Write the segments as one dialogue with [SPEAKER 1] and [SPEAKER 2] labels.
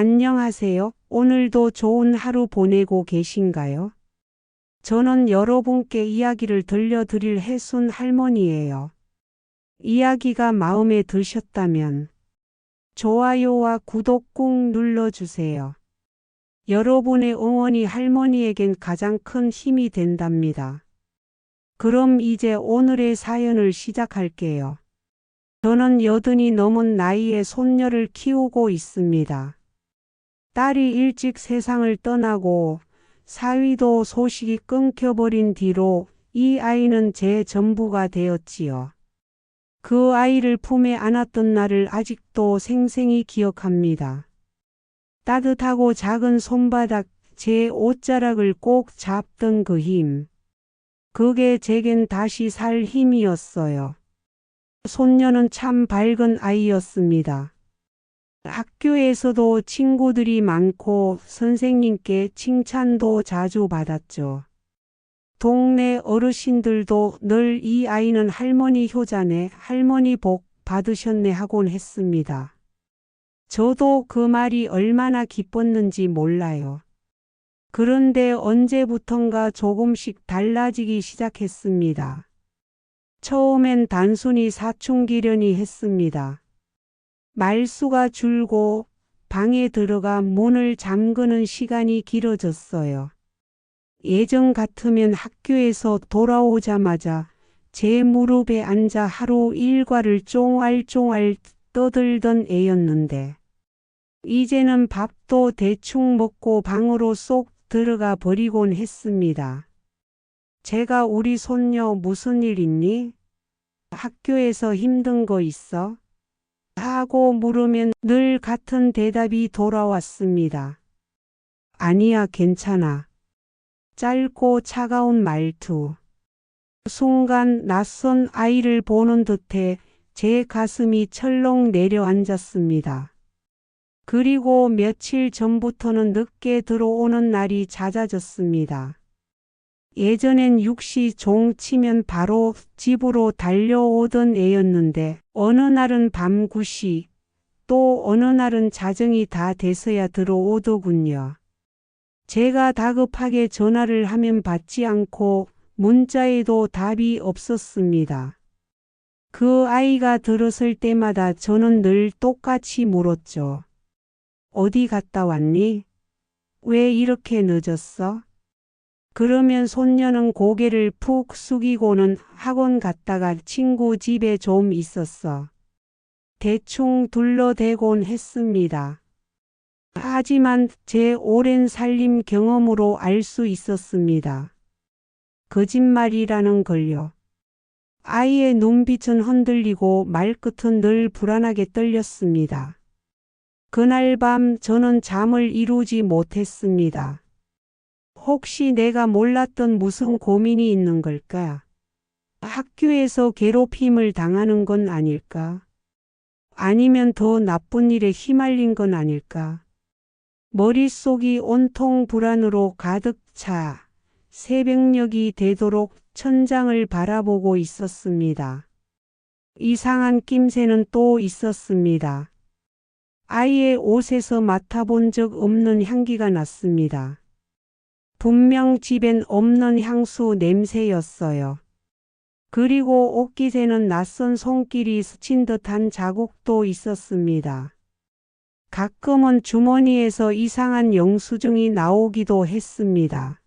[SPEAKER 1] 안녕하세요. 오늘도 좋은 하루 보내고 계신가요? 저는 여러분께 이야기를 들려드릴 혜순 할머니예요. 이야기가 마음에 드셨다면 좋아요와 구독 꾹 눌러주세요. 여러분의 응원이 할머니에겐 가장 큰 힘이 된답니다. 그럼 이제 오늘의 사연을 시작할게요. 저는 80이 넘은 나이에 손녀를 키우고 있습니다. 딸이 일찍 세상을 떠나고 사위도 소식이 끊겨버린 뒤로 이 아이는 제 전부가 되었지요. 그 아이를 품에 안았던 날을 아직도 생생히 기억합니다. 따뜻하고 작은 손바닥, 제 옷자락을 꼭 잡던 그 힘. 그게 제겐 다시 살 힘이었어요. 손녀는 참 밝은 아이였습니다. 학교에서도 친구들이 많고 선생님께 칭찬도 자주 받았죠. 동네 어르신들도 늘 이 아이는 할머니 효자네, 할머니 복 받으셨네 하곤 했습니다. 저도 그 말이 얼마나 기뻤는지 몰라요. 그런데 언제부턴가 조금씩 달라지기 시작했습니다. 처음엔 단순히 사춘기려니 했습니다. 말수가 줄고 방에 들어가 문을 잠그는 시간이 길어졌어요. 예전 같으면 학교에서 돌아오자마자 제 무릎에 앉아 하루 일과를 쫑알쫑알 떠들던 애였는데 이제는 밥도 대충 먹고 방으로 쏙 들어가 버리곤 했습니다. 제가 우리 손녀 무슨 일 있니? 학교에서 힘든 거 있어? 하고 물으면 늘 같은 대답이 돌아왔습니다. 아니야, 괜찮아. 짧고 차가운 말투. 순간 낯선 아이를 보는 듯해 제 가슴이 철렁 내려앉았습니다. 그리고 며칠 전부터는 늦게 들어오는 날이 잦아졌습니다. 예전엔 6시 종 치면 바로 집으로 달려오던 애였는데 어느 날은 밤 9시, 또 어느 날은 자정이 다 돼서야 들어오더군요. 제가 다급하게 전화를 하면 받지 않고 문자에도 답이 없었습니다. 그 아이가 들었을 때마다 저는 늘 똑같이 물었죠. 어디 갔다 왔니? 왜 이렇게 늦었어? 그러면 손녀는 고개를 푹 숙이고는 학원 갔다가 친구 집에 좀 있었어. 대충 둘러대곤 했습니다. 하지만 제 오랜 살림 경험으로 알 수 있었습니다. 거짓말이라는 걸요. 아이의 눈빛은 흔들리고 말끝은 늘 불안하게 떨렸습니다. 그날 밤 저는 잠을 이루지 못했습니다. 혹시 내가 몰랐던 무슨 고민이 있는 걸까? 학교에서 괴롭힘을 당하는 건 아닐까? 아니면 더 나쁜 일에 휘말린 건 아닐까? 머릿속이 온통 불안으로 가득 차 새벽녘이 되도록 천장을 바라보고 있었습니다. 이상한 낌새는 또 있었습니다. 아이의 옷에서 맡아본 적 없는 향기가 났습니다. 분명 집엔 없는 향수 냄새였어요. 그리고 옷깃에는 낯선 손길이 스친 듯한 자국도 있었습니다. 가끔은 주머니에서 이상한 영수증이 나오기도 했습니다.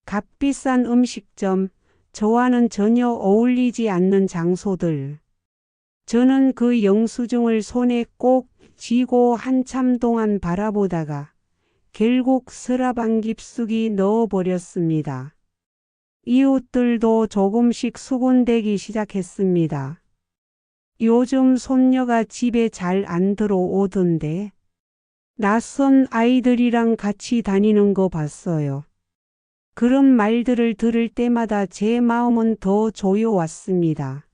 [SPEAKER 1] 값비싼 음식점, 저와는 전혀 어울리지 않는 장소들. 저는 그 영수증을 손에 꼭 쥐고 한참 동안 바라보다가 결국 서랍안 깊숙이 넣어버렸습니다. 이웃들도 조금씩 수군대기 시작했습니다. 요즘 손녀가 집에 잘 안 들어오던데 낯선 아이들이랑 같이 다니는 거 봤어요. 그런 말들을 들을 때마다 제 마음은 더 조여왔습니다.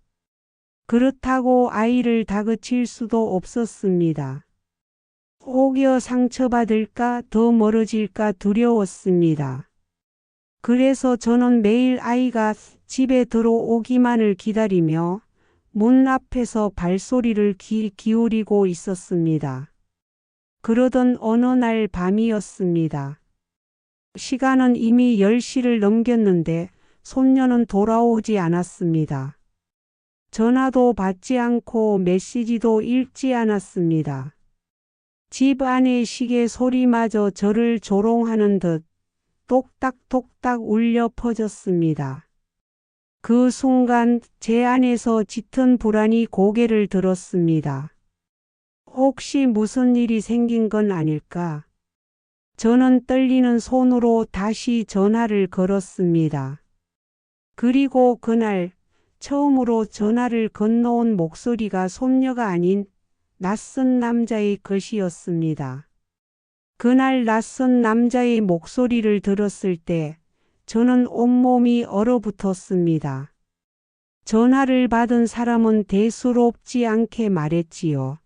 [SPEAKER 1] 그렇다고 아이를 다그칠 수도 없었습니다. 혹여 상처받을까 더 멀어질까 두려웠습니다. 그래서 저는 매일 아이가 집에 들어오기만을 기다리며 문 앞에서 발소리를 기울이고 있었습니다. 그러던 어느 날 밤이었습니다. 시간은 이미 10시를 넘겼는데 손녀는 돌아오지 않았습니다. 전화도 받지 않고 메시지도 읽지 않았습니다. 집 안의 시계 소리마저 저를 조롱하는 듯 똑딱똑딱 울려 퍼졌습니다. 그 순간 제 안에서 짙은 불안이 고개를 들었습니다. 혹시 무슨 일이 생긴 건 아닐까? 저는 떨리는 손으로 다시 전화를 걸었습니다. 그리고 그날 처음으로 전화를 건너온 목소리가 손녀가 아닌 낯선 남자의 것이었습니다. 그날 낯선 남자의 목소리를 들었을 때 저는 온몸이 얼어붙었습니다. 전화를 받은 사람은 대수롭지 않게 말했지요.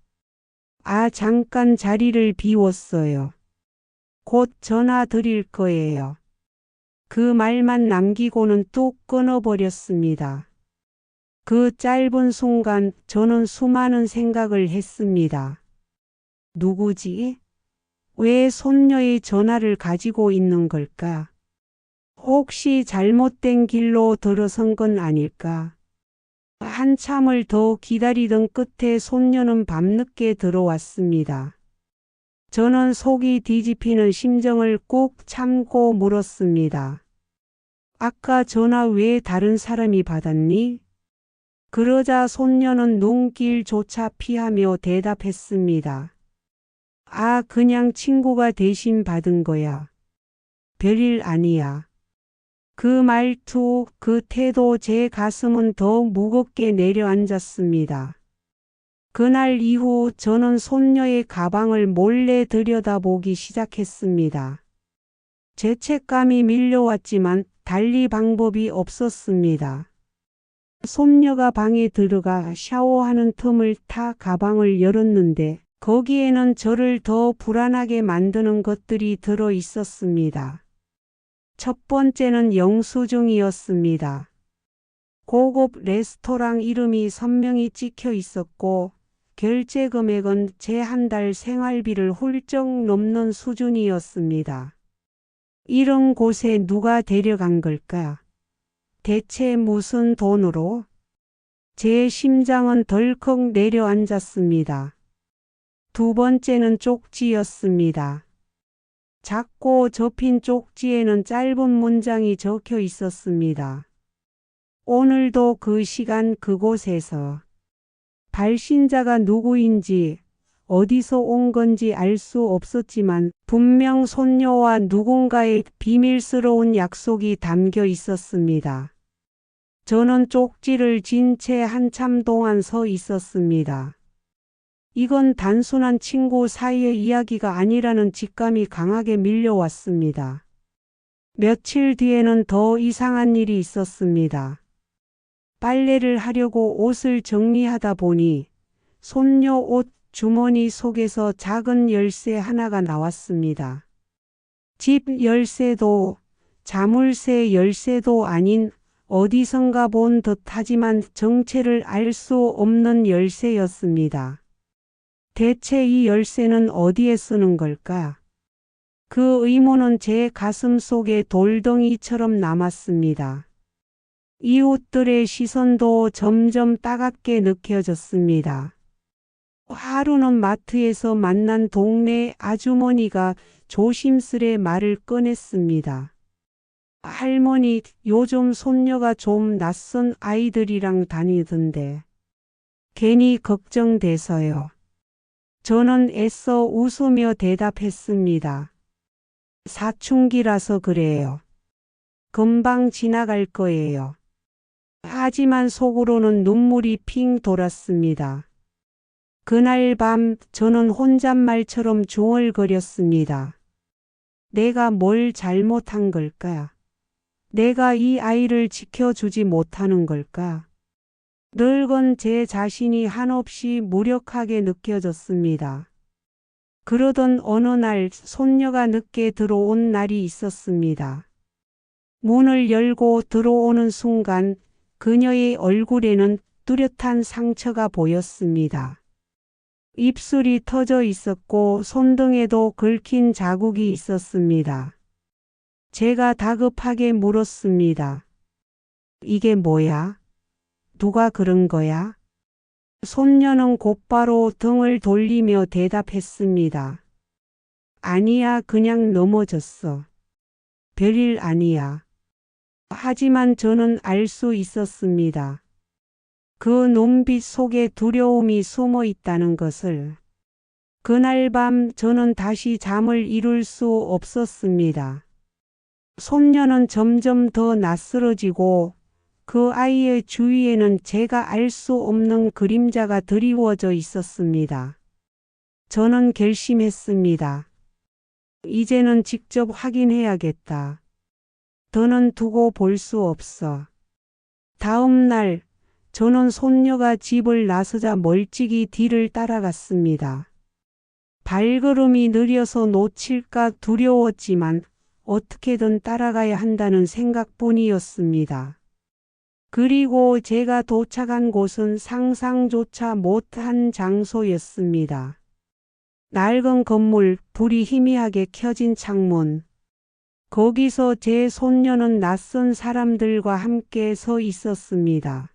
[SPEAKER 1] 잠깐 자리를 비웠어요. 곧 전화 드릴 거예요. 그 말만 남기고는 뚝 끊어버렸습니다. 그 짧은 순간 저는 수많은 생각을 했습니다. 누구지? 왜 손녀의 전화를 가지고 있는 걸까? 혹시 잘못된 길로 들어선 건 아닐까? 한참을 더 기다리던 끝에 손녀는 밤늦게 들어왔습니다. 저는 속이 뒤집히는 심정을 꾹 참고 물었습니다. 아까 전화 왜 다른 사람이 받았니? 그러자 손녀는 눈길조차 피하며 대답했습니다. 그냥 친구가 대신 받은 거야. 별일 아니야. 그 말투, 그 태도 제 가슴은 더 무겁게 내려앉았습니다. 그날 이후 저는 손녀의 가방을 몰래 들여다보기 시작했습니다. 죄책감이 밀려왔지만 달리 방법이 없었습니다. 손녀가 방에 들어가 샤워하는 틈을 타 가방을 열었는데 거기에는 저를 더 불안하게 만드는 것들이 들어 있었습니다. 첫 번째는 영수증이었습니다. 고급 레스토랑 이름이 선명히 찍혀 있었고 결제 금액은 제 한 달 생활비를 훌쩍 넘는 수준이었습니다. 이런 곳에 누가 데려간 걸까? 대체 무슨 돈으로? 제 심장은 덜컥 내려앉았습니다. 두 번째는 쪽지였습니다. 작고 접힌 쪽지에는 짧은 문장이 적혀 있었습니다. 오늘도 그 시간 그곳에서. 발신자가 누구인지 어디서 온 건지 알 수 없었지만 분명 손녀와 누군가의 비밀스러운 약속이 담겨 있었습니다. 저는 쪽지를 진 채 한참 동안 서 있었습니다. 이건 단순한 친구 사이의 이야기가 아니라는 직감이 강하게 밀려왔습니다. 며칠 뒤에는 더 이상한 일이 있었습니다. 빨래를 하려고 옷을 정리하다 보니 손녀 옷 주머니 속에서 작은 열쇠 하나가 나왔습니다. 집 열쇠도 자물쇠 열쇠도 아닌 어디선가 본 듯하지만 정체를 알 수 없는 열쇠였습니다. 대체 이 열쇠는 어디에 쓰는 걸까? 그 의문은 제 가슴 속에 돌덩이처럼 남았습니다. 이웃들의 시선도 점점 따갑게 느껴졌습니다. 하루는 마트에서 만난 동네 아주머니가 조심스레 말을 꺼냈습니다. 할머니, 요즘 손녀가 좀 낯선 아이들이랑 다니던데. 괜히 걱정돼서요. 저는 애써 웃으며 대답했습니다. 사춘기라서 그래요. 금방 지나갈 거예요. 하지만 속으로는 눈물이 핑 돌았습니다. 그날 밤 저는 혼잣말처럼 중얼거렸습니다. 내가 뭘 잘못한 걸까? 내가 이 아이를 지켜주지 못하는 걸까? 늙은 제 자신이 한없이 무력하게 느껴졌습니다. 그러던 어느 날 손녀가 늦게 들어온 날이 있었습니다. 문을 열고 들어오는 순간 그녀의 얼굴에는 뚜렷한 상처가 보였습니다. 입술이 터져 있었고 손등에도 긁힌 자국이 있었습니다. 제가 다급하게 물었습니다. 이게 뭐야? 누가 그런 거야? 손녀는 곧바로 등을 돌리며 대답했습니다. 아니야, 그냥 넘어졌어. 별일 아니야. 하지만 저는 알 수 있었습니다. 그 눈빛 속에 두려움이 숨어 있다는 것을. 그날 밤 저는 다시 잠을 이룰 수 없었습니다. 손녀는 점점 더 낯설어지고 그 아이의 주위에는 제가 알 수 없는 그림자가 드리워져 있었습니다. 저는 결심했습니다. 이제는 직접 확인해야겠다. 더는 두고 볼 수 없어. 다음 날 저는 손녀가 집을 나서자 멀찍이 뒤를 따라갔습니다. 발걸음이 느려서 놓칠까 두려웠지만 어떻게든 따라가야 한다는 생각뿐이었습니다. 그리고 제가 도착한 곳은 상상조차 못한 장소였습니다. 낡은 건물, 불이 희미하게 켜진 창문. 거기서 제 손녀는 낯선 사람들과 함께 서 있었습니다.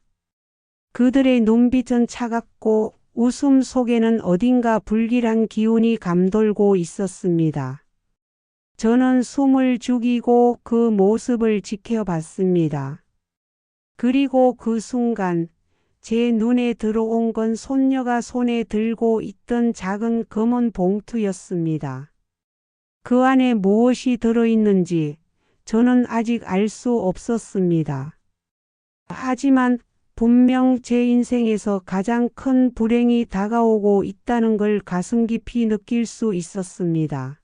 [SPEAKER 1] 그들의 눈빛은 차갑고 웃음 속에는 어딘가 불길한 기운이 감돌고 있었습니다. 저는 숨을 죽이고 그 모습을 지켜봤습니다. 그리고 그 순간 제 눈에 들어온 건 손녀가 손에 들고 있던 작은 검은 봉투였습니다. 그 안에 무엇이 들어있는지 저는 아직 알 수 없었습니다. 하지만 분명 제 인생에서 가장 큰 불행이 다가오고 있다는 걸 가슴 깊이 느낄 수 있었습니다.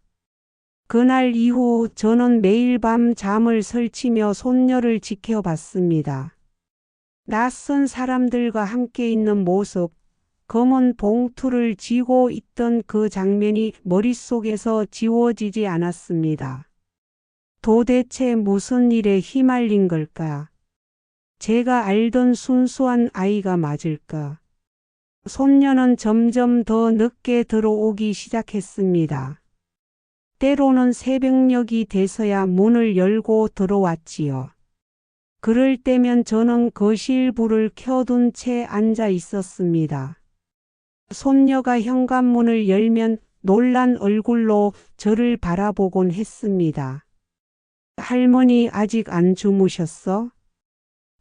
[SPEAKER 1] 그날 이후 저는 매일 밤 잠을 설치며 손녀를 지켜봤습니다. 낯선 사람들과 함께 있는 모습, 검은 봉투를 쥐고 있던 그 장면이 머릿속에서 지워지지 않았습니다. 도대체 무슨 일에 휘말린 걸까? 제가 알던 순수한 아이가 맞을까? 손녀는 점점 더 늦게 들어오기 시작했습니다. 때로는 새벽녘이 돼서야 문을 열고 들어왔지요. 그럴 때면 저는 거실 불을 켜둔 채 앉아 있었습니다. 손녀가 현관문을 열면 놀란 얼굴로 저를 바라보곤 했습니다. 할머니 아직 안 주무셨어?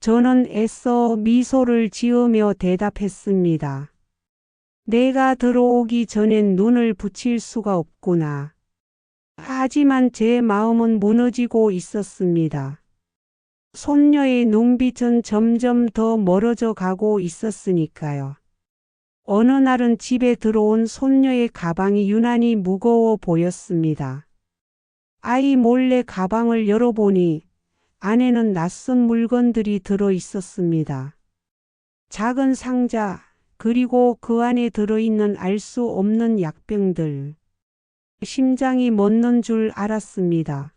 [SPEAKER 1] 저는 애써 미소를 지으며 대답했습니다. 내가 들어오기 전엔 눈을 붙일 수가 없구나. 하지만 제 마음은 무너지고 있었습니다. 손녀의 눈빛은 점점 더 멀어져 가고 있었으니까요. 어느 날은 집에 들어온 손녀의 가방이 유난히 무거워 보였습니다. 아이 몰래 가방을 열어보니 안에는 낯선 물건들이 들어 있었습니다. 작은 상자, 그리고 그 안에 들어있는 알 수 없는 약병들. 심장이 멎는 줄 알았습니다.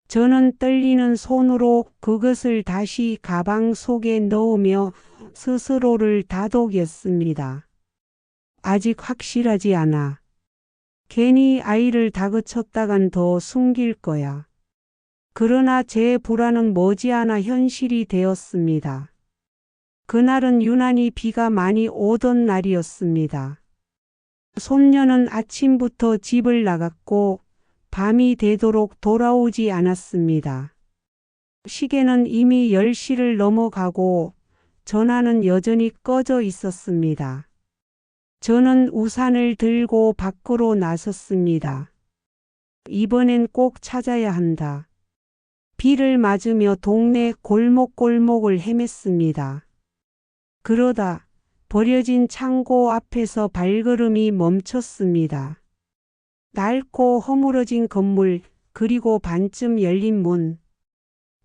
[SPEAKER 1] 저는 떨리는 손으로 그것을 다시 가방 속에 넣으며 스스로를 다독였습니다. 아직 확실하지 않아. 괜히 아이를 다그쳤다간 더 숨길 거야. 그러나 제 불안은 머지않아 현실이 되었습니다. 그날은 유난히 비가 많이 오던 날이었습니다. 손녀는 아침부터 집을 나갔고 밤이 되도록 돌아오지 않았습니다. 시계는 이미 10시를 넘어가고 전화는 여전히 꺼져 있었습니다. 저는 우산을 들고 밖으로 나섰습니다. 이번엔 꼭 찾아야 한다. 비를 맞으며 동네 골목골목을 헤맸습니다. 그러다 버려진 창고 앞에서 발걸음이 멈췄습니다. 낡고 허물어진 건물, 그리고 반쯤 열린 문.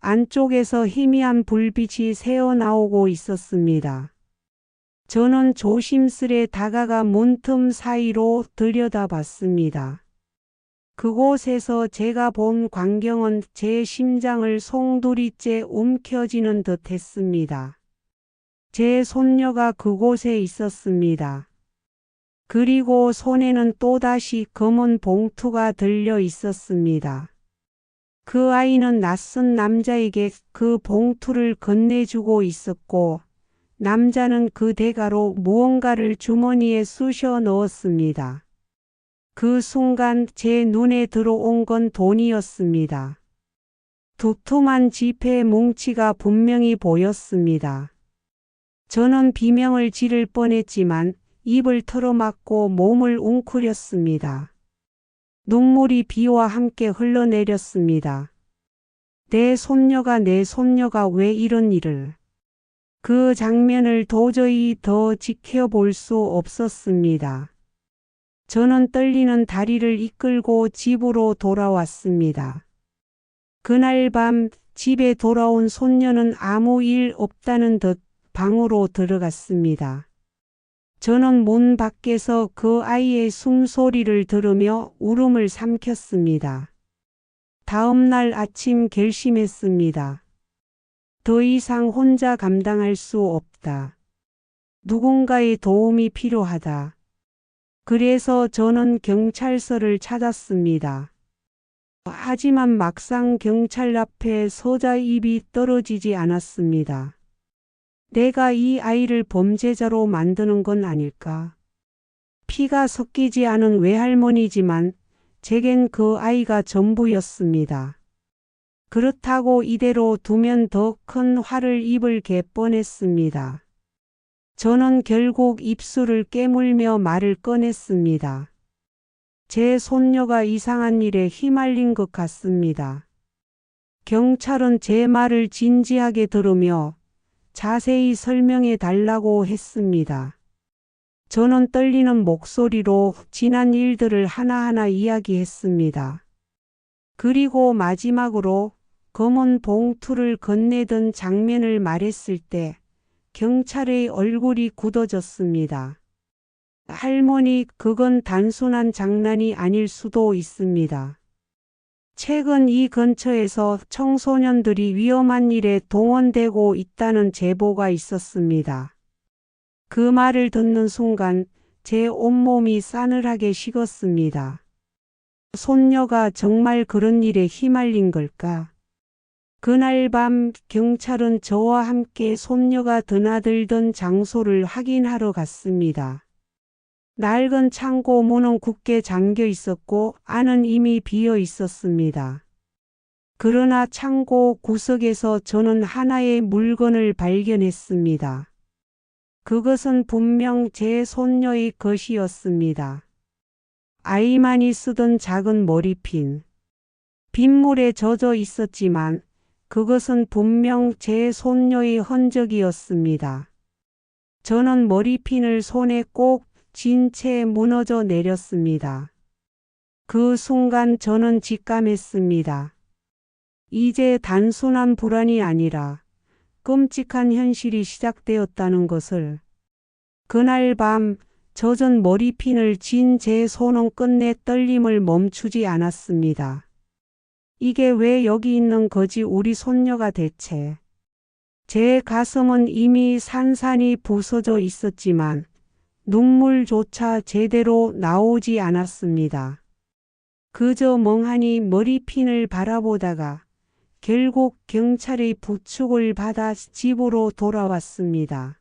[SPEAKER 1] 안쪽에서 희미한 불빛이 새어나오고 있었습니다. 저는 조심스레 다가가 문틈 사이로 들여다봤습니다. 그곳에서 제가 본 광경은 제 심장을 송두리째 움켜쥐는 듯 했습니다. 제 손녀가 그곳에 있었습니다. 그리고 손에는 또다시 검은 봉투가 들려 있었습니다. 그 아이는 낯선 남자에게 그 봉투를 건네주고 있었고 남자는 그 대가로 무언가를 주머니에 쑤셔 넣었습니다. 그 순간 제 눈에 들어온 건 돈이었습니다. 두툼한 지폐 뭉치가 분명히 보였습니다. 저는 비명을 지를 뻔했지만 입을 털어막고 몸을 웅크렸습니다. 눈물이 비와 함께 흘러내렸습니다. 내 손녀가 왜 이런 일을. 그 장면을 도저히 더 지켜볼 수 없었습니다. 저는 떨리는 다리를 이끌고 집으로 돌아왔습니다. 그날 밤 집에 돌아온 손녀는 아무 일 없다는 듯 방으로 들어갔습니다. 저는 문 밖에서 그 아이의 숨소리를 들으며 울음을 삼켰습니다. 다음 날 아침 결심했습니다. 더 이상 혼자 감당할 수 없다. 누군가의 도움이 필요하다. 그래서 저는 경찰서를 찾았습니다. 하지만 막상 경찰 앞에 서자 입이 떨어지지 않았습니다. 내가 이 아이를 범죄자로 만드는 건 아닐까? 피가 섞이지 않은 외할머니지만 제겐 그 아이가 전부였습니다. 그렇다고 이대로 두면 더 큰 화를 입을 게 뻔했습니다. 저는 결국 입술을 깨물며 말을 꺼냈습니다. 제 손녀가 이상한 일에 휘말린 것 같습니다. 경찰은 제 말을 진지하게 들으며 자세히 설명해 달라고 했습니다. 저는 떨리는 목소리로 지난 일들을 하나하나 이야기했습니다. 그리고 마지막으로 검은 봉투를 건네던 장면을 말했을 때 경찰의 얼굴이 굳어졌습니다. 할머니, 그건 단순한 장난이 아닐 수도 있습니다. 최근 이 근처에서 청소년들이 위험한 일에 동원되고 있다는 제보가 있었습니다. 그 말을 듣는 순간 제 온몸이 싸늘하게 식었습니다. 손녀가 정말 그런 일에 휘말린 걸까? 그날 밤 경찰은 저와 함께 손녀가 드나들던 장소를 확인하러 갔습니다. 낡은 창고 문은 굳게 잠겨 있었고 안은 이미 비어 있었습니다. 그러나 창고 구석에서 저는 하나의 물건을 발견했습니다. 그것은 분명 제 손녀의 것이었습니다. 아이만이 쓰던 작은 머리핀. 빗물에 젖어 있었지만 그것은 분명 제 손녀의 흔적이었습니다. 저는 머리핀을 손에 꼭 쥔 채 무너져 내렸습니다. 그 순간 저는 직감했습니다. 이제 단순한 불안이 아니라 끔찍한 현실이 시작되었다는 것을. 그날 밤 젖은 머리핀을 쥔 제 손은 끝내 떨림을 멈추지 않았습니다. 이게 왜 여기 있는 거지, 우리 손녀가 대체. 제 가슴은 이미 산산이 부서져 있었지만 눈물조차 제대로 나오지 않았습니다. 그저 멍하니 머리핀을 바라보다가 결국 경찰의 부축을 받아 집으로 돌아왔습니다.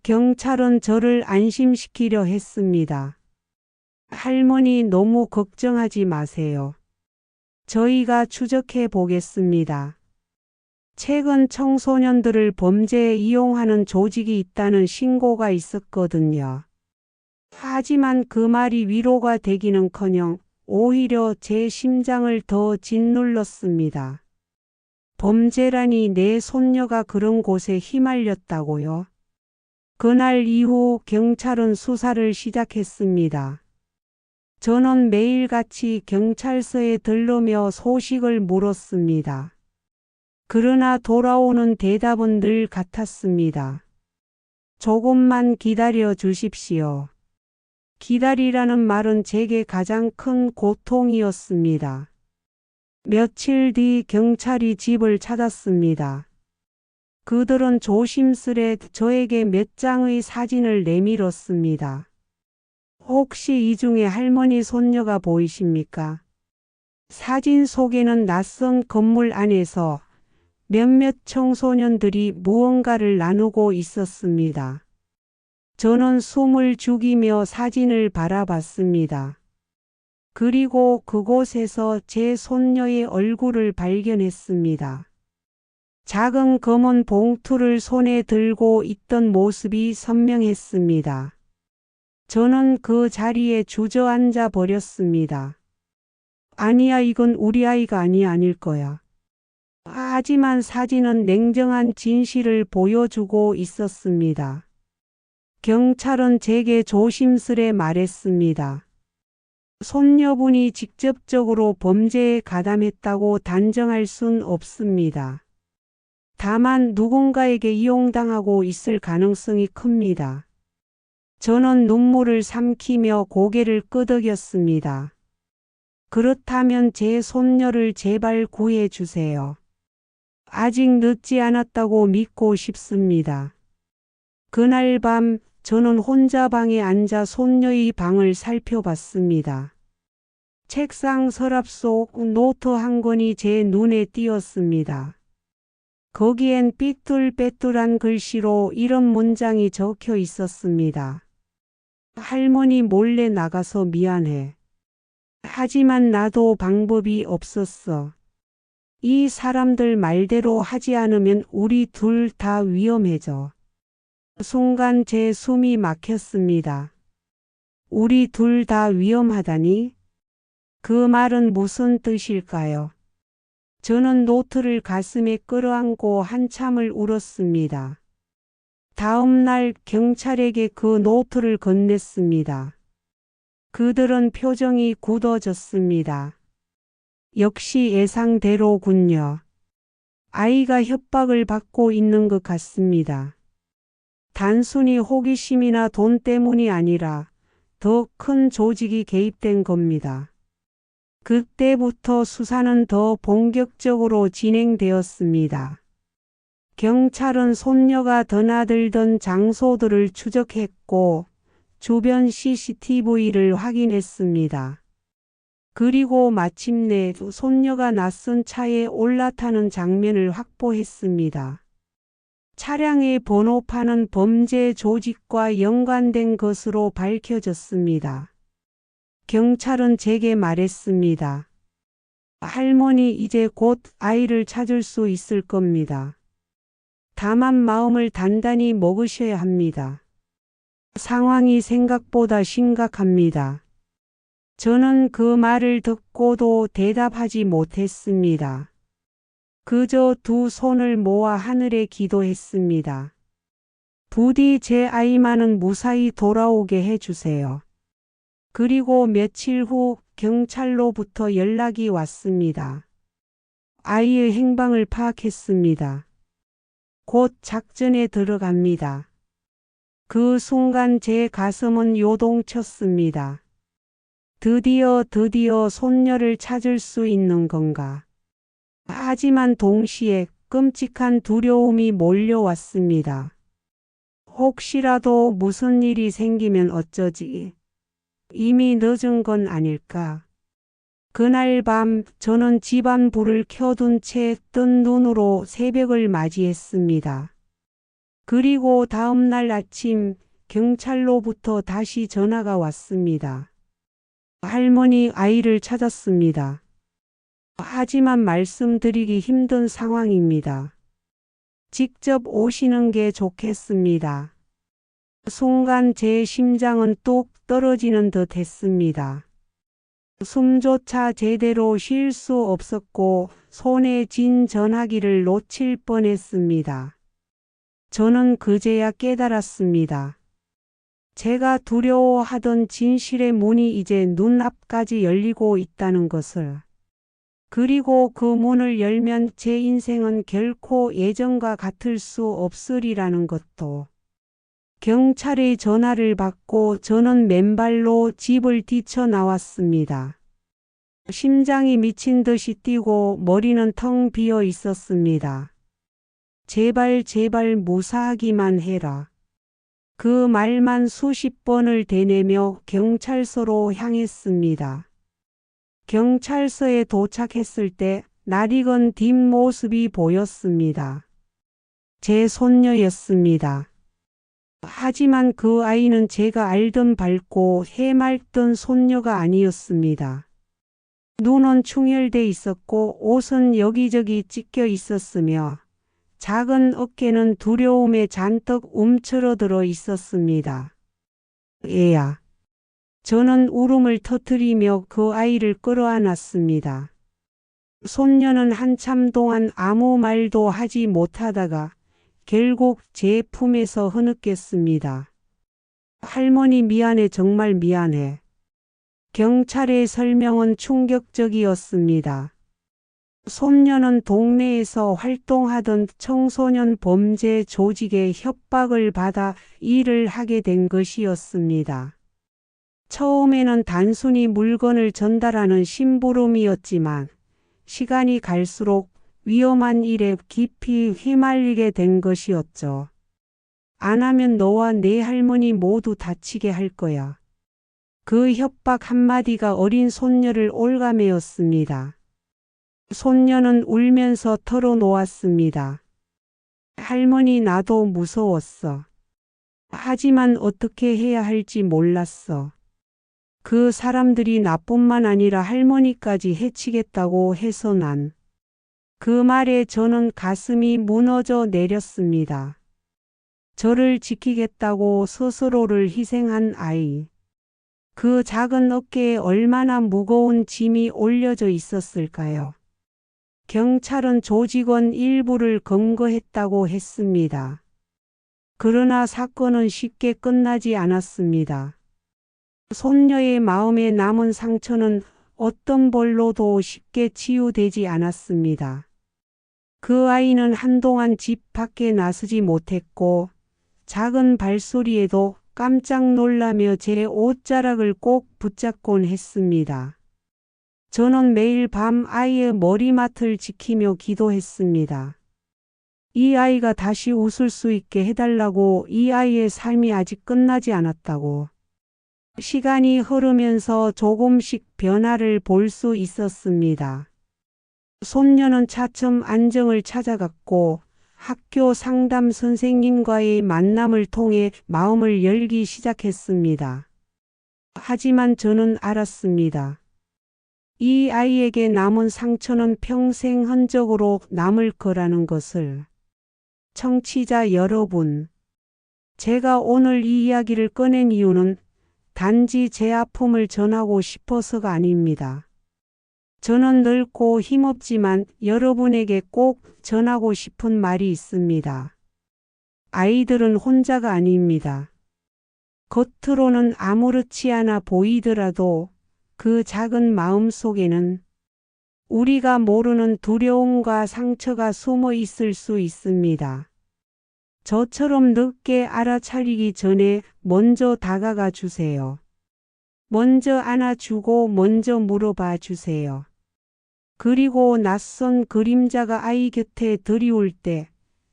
[SPEAKER 1] 경찰은 저를 안심시키려 했습니다. 할머니, 너무 걱정하지 마세요. 저희가 추적해 보겠습니다. 최근 청소년들을 범죄에 이용하는 조직이 있다는 신고가 있었거든요. 하지만 그 말이 위로가 되기는커녕 오히려 제 심장을 더 짓눌렀습니다. 범죄라니, 내 손녀가 그런 곳에 휘말렸다고요? 그날 이후 경찰은 수사를 시작했습니다. 저는 매일같이 경찰서에 들르며 소식을 물었습니다. 그러나 돌아오는 대답은 늘 같았습니다. 조금만 기다려 주십시오. 기다리라는 말은 제게 가장 큰 고통이었습니다. 며칠 뒤 경찰이 집을 찾았습니다. 그들은 조심스레 저에게 몇 장의 사진을 내밀었습니다. 혹시 이 중에 할머니 손녀가 보이십니까? 사진 속에는 낯선 건물 안에서 몇몇 청소년들이 무언가를 나누고 있었습니다. 저는 숨을 죽이며 사진을 바라봤습니다. 그리고 그곳에서 제 손녀의 얼굴을 발견했습니다. 작은 검은 봉투를 손에 들고 있던 모습이 선명했습니다. 저는 그 자리에 주저앉아 버렸습니다. 아니야, 이건 우리 아이가 아닐 거야. 하지만 사진은 냉정한 진실을 보여주고 있었습니다. 경찰은 제게 조심스레 말했습니다. 손녀분이 직접적으로 범죄에 가담했다고 단정할 순 없습니다. 다만 누군가에게 이용당하고 있을 가능성이 큽니다. 저는 눈물을 삼키며 고개를 끄덕였습니다. 그렇다면 제 손녀를 제발 구해 주세요. 아직 늦지 않았다고 믿고 싶습니다. 그날 밤 저는 혼자 방에 앉아 손녀의 방을 살펴봤습니다. 책상 서랍 속 노트 한 권이 제 눈에 띄었습니다. 거기엔 삐뚤빼뚤한 글씨로 이런 문장이 적혀 있었습니다. 할머니 몰래 나가서 미안해. 하지만 나도 방법이 없었어. 이 사람들 말대로 하지 않으면 우리 둘 다 위험해져. 순간 제 숨이 막혔습니다. 우리 둘 다 위험하다니? 그 말은 무슨 뜻일까요? 저는 노트를 가슴에 끌어안고 한참을 울었습니다. 다음 날 경찰에게 그 노트를 건넸습니다. 그들은 표정이 굳어졌습니다. 역시 예상대로군요. 아이가 협박을 받고 있는 것 같습니다. 단순히 호기심이나 돈 때문이 아니라 더 큰 조직이 개입된 겁니다. 그때부터 수사는 더 본격적으로 진행되었습니다. 경찰은 손녀가 드나들던 장소들을 추적했고 주변 CCTV를 확인했습니다. 그리고 마침내 손녀가 낯선 차에 올라타는 장면을 확보했습니다. 차량의 번호판은 범죄 조직과 연관된 것으로 밝혀졌습니다. 경찰은 제게 말했습니다. 할머니, 이제 곧 아이를 찾을 수 있을 겁니다. 다만 마음을 단단히 먹으셔야 합니다. 상황이 생각보다 심각합니다. 저는 그 말을 듣고도 대답하지 못했습니다. 그저 두 손을 모아 하늘에 기도했습니다. 부디 제 아이만은 무사히 돌아오게 해주세요. 그리고 며칠 후 경찰로부터 연락이 왔습니다. 아이의 행방을 파악했습니다. 곧 작전에 들어갑니다. 그 순간 제 가슴은 요동쳤습니다. 드디어 손녀를 찾을 수 있는 건가? 하지만 동시에 끔찍한 두려움이 몰려왔습니다. 혹시라도 무슨 일이 생기면 어쩌지? 이미 늦은 건 아닐까? 그날 밤 저는 집안 불을 켜둔 채 뜬 눈으로 새벽을 맞이했습니다. 그리고 다음 날 아침 경찰로부터 다시 전화가 왔습니다. 할머니, 아이를 찾았습니다. 하지만 말씀드리기 힘든 상황입니다. 직접 오시는 게 좋겠습니다. 순간 제 심장은 뚝 떨어지는 듯 했습니다. 숨조차 제대로 쉴 수 없었고 손에 쥔 전화기를 놓칠 뻔했습니다. 저는 그제야 깨달았습니다. 제가 두려워하던 진실의 문이 이제 눈앞까지 열리고 있다는 것을. 그리고 그 문을 열면 제 인생은 결코 예전과 같을 수 없으리라는 것도. 경찰의 전화를 받고 저는 맨발로 집을 뛰쳐나왔습니다. 심장이 미친 듯이 뛰고 머리는 텅 비어 있었습니다. 제발 무사하기만 해라. 그 말만 수십 번을 되뇌며 경찰서로 향했습니다. 경찰서에 도착했을 때 낯익은 뒷모습이 보였습니다. 제 손녀였습니다. 하지만 그 아이는 제가 알던 밝고 해맑던 손녀가 아니었습니다. 눈은 충혈돼 있었고 옷은 여기저기 찢겨 있었으며 작은 어깨는 두려움에 잔뜩 움츠러들어 있었습니다. 애야. 저는 울음을 터뜨리며 그 아이를 끌어안았습니다. 손녀는 한참 동안 아무 말도 하지 못하다가 결국 제 품에서 흐느꼈습니다. 할머니 미안해, 정말 미안해. 경찰의 설명은 충격적이었습니다. 손녀는 동네에서 활동하던 청소년 범죄 조직의 협박을 받아 일을 하게 된 것이었습니다. 처음에는 단순히 물건을 전달하는 심부름이었지만 시간이 갈수록 위험한 일에 깊이 휘말리게 된 것이었죠. 안 하면 너와 내 할머니 모두 다치게 할 거야. 그 협박 한마디가 어린 손녀를 올가매었습니다. 손녀는 울면서 털어놓았습니다. 할머니, 나도 무서웠어. 하지만 어떻게 해야 할지 몰랐어. 그 사람들이 나뿐만 아니라 할머니까지 해치겠다고 해서 난. 그 말에 저는 가슴이 무너져 내렸습니다. 저를 지키겠다고 스스로를 희생한 아이. 그 작은 어깨에 얼마나 무거운 짐이 올려져 있었을까요? 경찰은 조직원 일부를 검거했다고 했습니다. 그러나 사건은 쉽게 끝나지 않았습니다. 손녀의 마음에 남은 상처는 어떤 벌로도 쉽게 치유되지 않았습니다. 그 아이는 한동안 집 밖에 나서지 못했고 작은 발소리에도 깜짝 놀라며 제 옷자락을 꼭 붙잡곤 했습니다. 저는 매일 밤 아이의 머리맡을 지키며 기도했습니다. 이 아이가 다시 웃을 수 있게 해달라고, 이 아이의 삶이 아직 끝나지 않았다고. 시간이 흐르면서 조금씩 변화를 볼 수 있었습니다. 손녀는 차츰 안정을 찾아갔고 학교 상담 선생님과의 만남을 통해 마음을 열기 시작했습니다. 하지만 저는 알았습니다. 이 아이에게 남은 상처는 평생 흔적으로 남을 거라는 것을. 청취자 여러분, 제가 오늘 이 이야기를 꺼낸 이유는 단지 제 아픔을 전하고 싶어서가 아닙니다. 저는 늙고 힘없지만 여러분에게 꼭 전하고 싶은 말이 있습니다. 아이들은 혼자가 아닙니다. 겉으로는 아무렇지 않아 보이더라도 그 작은 마음 속에는 우리가 모르는 두려움과 상처가 숨어 있을 수 있습니다. 저처럼 늦게 알아차리기 전에 먼저 다가가 주세요. 먼저 안아주고 먼저 물어봐 주세요. 그리고 낯선 그림자가 아이 곁에 들이올 때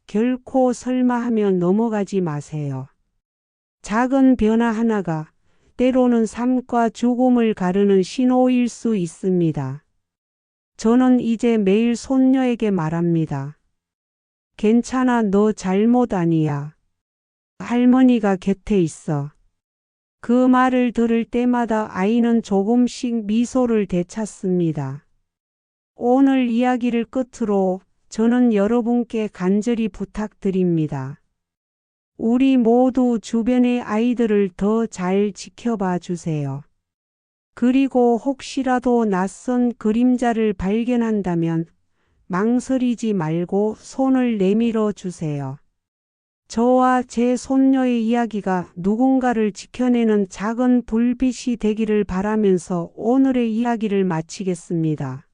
[SPEAKER 1] 결코 설마 하며 넘어가지 마세요. 작은 변화 하나가 때로는 삶과 죽음을 가르는 신호일 수 있습니다. 저는 이제 매일 손녀에게 말합니다. 괜찮아, 너 잘못 아니야. 할머니가 곁에 있어. 그 말을 들을 때마다 아이는 조금씩 미소를 되찾습니다. 오늘 이야기를 끝으로 저는 여러분께 간절히 부탁드립니다. 우리 모두 주변의 아이들을 더 잘 지켜봐 주세요. 그리고 혹시라도 낯선 그림자를 발견한다면 망설이지 말고 손을 내밀어 주세요. 저와 제 손녀의 이야기가 누군가를 지켜내는 작은 불빛이 되기를 바라면서 오늘의 이야기를 마치겠습니다.